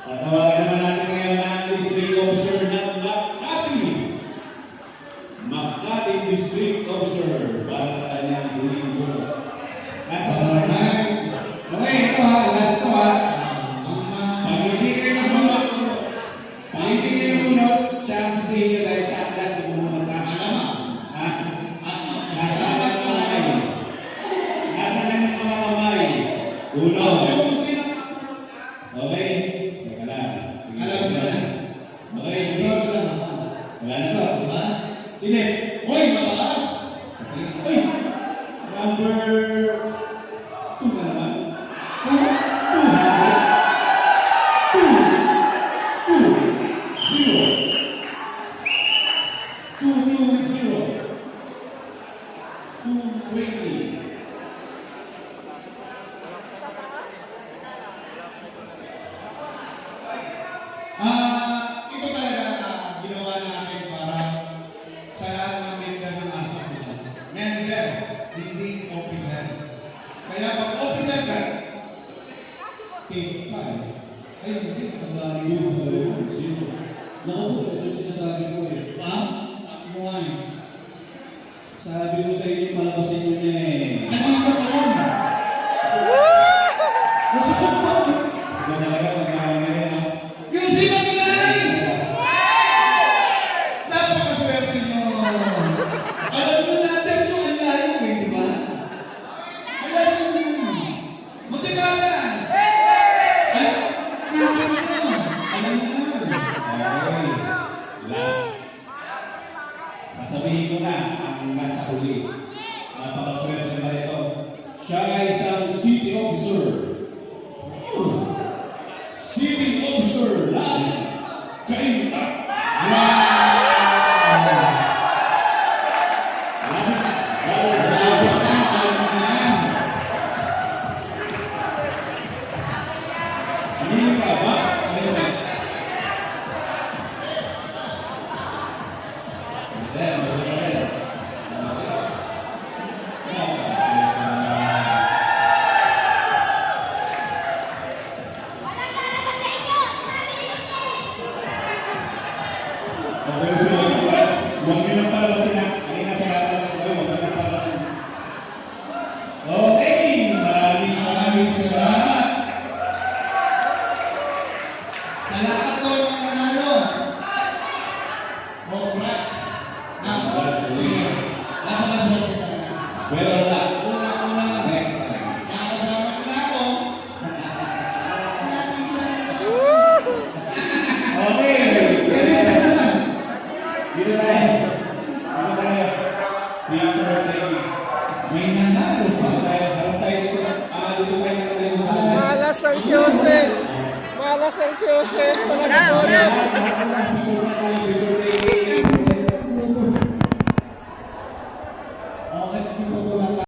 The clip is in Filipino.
Tatawagan naman natin ngayon ang District Officer ng Makati District Officer para sa kanyang huling bunot. Nasa sarangay. Okay, ito ha, last to ha. Pag-ibigay ng bunot. Pag-ibigay ng bunot, siya ang sisihin dahil siya ang last na bumunot ka. Ha? Nasa ng kamay. Nasa ng mga kamay. Uno. Okay. Teka lang. Alam mo na. Okay. Wala na to. Diba? Sine? Hoy, mataas! Uy! Number 2 na naman. 220. Ito talaga ginawa natin para sa lahat ng member ng ASIC. Member, hindi officer. Kaya pag officer ka, take 5. Ay, hindi, matandaan yun. Sino? Naku, ito sinasabi ko eh. Ha? Muhay. Sabi ko sa inyo, palabasin nyo niya eh. Kanina pa lang. Nasakot pa. Ito talaga, pagkakamay yan. Yung sinagilay! Napakaswerte nyo. Alam mo natin yung ang layo eh, di ba? Alam mo nyo. Mutibalas! Ay, naman mo. Alam mo na. Okay. Last. Sasabihin ko na ang nasa huli. Napakaswerte ba ito? Siya ay isang city officer. City officer ng Kainta. Grabe ka, alam mo na. Hindi ka, boss. Ano ba? Huwag nyo lang palabasin na. Kanina tinatanong sa kayo, huwag nyo lang palabasin. Okay, maraming Salamat. Sa lahat ko yung nanalo. Congrats. Napakaswerte talaga. Well, wala. Una-una. Next time. Nakakasama ko na ako. Okay. Galit ka naman. Dito tayo. Dito tayo. Picture taking. May nanalo pa. Harap tayo dito. Dito tayo. Malas ang Kiyose. Malas ang Kiyose. Walang Picture taking.